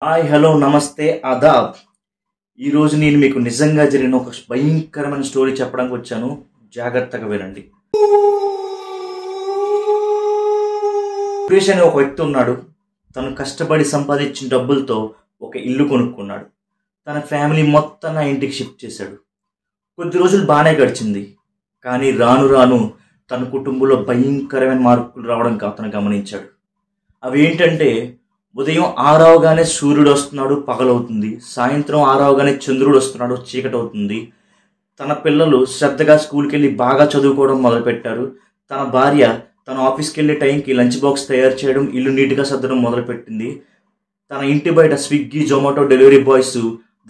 Hi hello నమస్తే ఆదాబ్. ఈరోజు నేను మీకు నిజంగా జరిగిన ఒక భయంకరమైన స్టోరీ చెప్పడానికి వచ్చాను. జాగ్రత్తగా వినండి. సురేష్ అనే ఒక వ్యక్తి ఉన్నాడు. తను కష్టపడి సంపాదించిన డబ్బులతో ఒక ఇల్లు కొనుక్కున్నాడు. తన ఫ్యామిలీ మొత్తం ఆ ఇంటికి షిఫ్ట్ చేశాడు. కొద్ది రోజులు బాగానే గడిచింది. కానీ రాను రాను తన కుటుంబంలో భయంకరమైన మార్పులు రావడం అతను గమనించాడు. అవి ఏంటంటే, ఉదయం 6 అవగానే సూర్యుడు వస్తున్నాడు, పగలవుతుంది. సాయంత్రం 6 అవగానే చంద్రుడు వస్తున్నాడు, చీకటి అవుతుంది. తన పిల్లలు శ్రద్ధగా స్కూల్కి వెళ్ళి బాగా చదువుకోవడం మొదలుపెట్టారు. తన భార్య తన ఆఫీస్కి వెళ్ళే టైంకి లంచ్ బాక్స్ తయారు చేయడం, ఇల్లు నీట్గా సర్దడం మొదలుపెట్టింది. తన ఇంటి బయట స్విగ్గీ, జొమాటో డెలివరీ బాయ్స్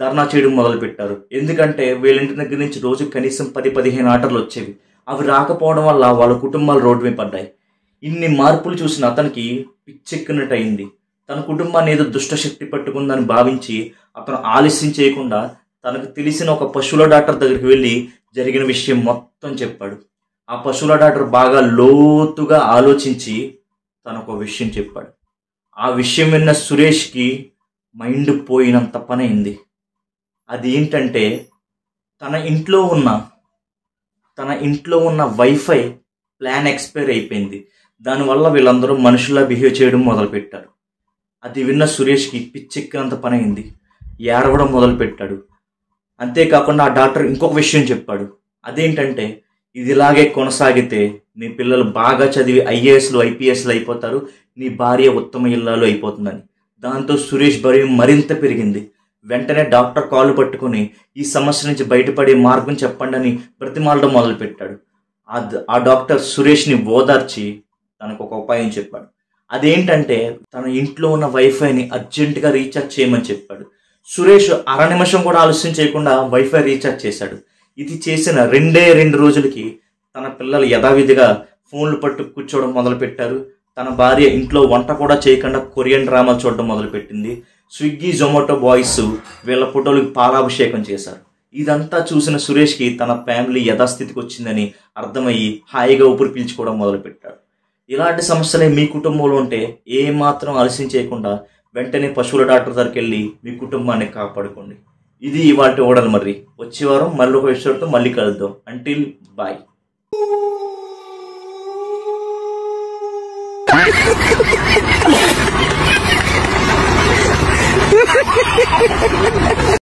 ధర్నా చేయడం మొదలుపెట్టారు. ఎందుకంటే వీళ్ళ ఇంటి దగ్గర నుంచి రోజు కనీసం 10-15 ఆర్డర్లు వచ్చేవి. అవి రాకపోవడం వల్ల వాళ్ళ కుటుంబాలు రోడ్డు మీద పడ్డాయి. ఇన్ని మార్పులు చూసిన అతనికి పిచ్చెక్కినట్టు అయింది. తన కుటుంబాన్ని ఏదో దుష్టశక్తి పట్టుకుందని భావించి అతను ఆలస్యం చేయకుండా తనకు తెలిసిన ఒక పశువుల డాక్టర్ దగ్గరికి వెళ్ళి జరిగిన విషయం మొత్తం చెప్పాడు. ఆ పశువుల డాక్టర్ బాగా లోతుగా ఆలోచించి తనకు ఒక విషయం చెప్పాడు. ఆ విషయం విన్న సురేష్కి మైండ్ పోయినంత పని అయింది. అది ఏంటంటే, తన ఇంట్లో ఉన్న వైఫై ప్లాన్ ఎక్స్పైర్ అయిపోయింది. దానివల్ల వీళ్ళందరూ మనుషుల్లా బిహేవ్ చేయడం మొదలుపెట్టారు. అది విన్న సురేష్కి పిచ్చెక్కినంత పని అయింది. ఏడవడం మొదలుపెట్టాడు. అంతేకాకుండా ఆ డాక్టర్ ఇంకొక విషయం చెప్పాడు. అదేంటంటే, ఇది ఇలాగే కొనసాగితే నీ పిల్లలు బాగా చదివి ఐఏఎస్లు, ఐపీఎస్లు అయిపోతారు, నీ భార్య ఉత్తమ ఇల్లాలు అయిపోతుందని. దాంతో సురేష్ భయం మరింత పెరిగింది. వెంటనే డాక్టర్ కాళ్ళు పట్టుకుని ఈ సమస్య నుంచి బయటపడే మార్గం చెప్పండి అని బ్రతిమాలడం మొదలుపెట్టాడు. ఆ డాక్టర్ సురేష్ని ఓదార్చి తనకు ఒక ఉపాయం చెప్పాడు. అదేంటంటే, తన ఇంట్లో ఉన్న వైఫైని అర్జెంటుగా రీఛార్జ్ చేయమని చెప్పాడు. సురేష్ అర నిమిషం కూడా ఆలస్యం చేయకుండా వైఫై రీఛార్జ్ చేశాడు. ఇది చేసిన 2 రోజులకి తన పిల్లలు యథావిధిగా ఫోన్లు పట్టు కూర్చోవడం మొదలుపెట్టారు. తన భార్య ఇంట్లో వంట కూడా చేయకుండా కొరియన్ డ్రామాలు చూడడం మొదలుపెట్టింది. స్విగ్గీ, జొమాటో బాయ్స్ వీళ్ళ ఫోటోలకు పాలాభిషేకం చేశారు. ఇదంతా చూసిన సురేష్కి తన ఫ్యామిలీ యథాస్థితికి వచ్చిందని అర్థమయ్యి హాయిగా ఊపిరి పీల్చుకోవడం మొదలుపెట్టాడు. ఇలాంటి సమస్యలే మీ కుటుంబంలో ఉంటే ఏమాత్రం ఆలస్యం చేయకుండా వెంటనే పశువుల డాక్టర్ దగ్గరికి వెళ్ళి మీ కుటుంబాన్ని కాపాడుకోండి. ఇది ఇవాల్టి ఓడలు. మరి వచ్చే వారం మళ్ళీ ఒక ఎపిసోడ్తో మళ్ళీ కలుద్దాం. Until bye.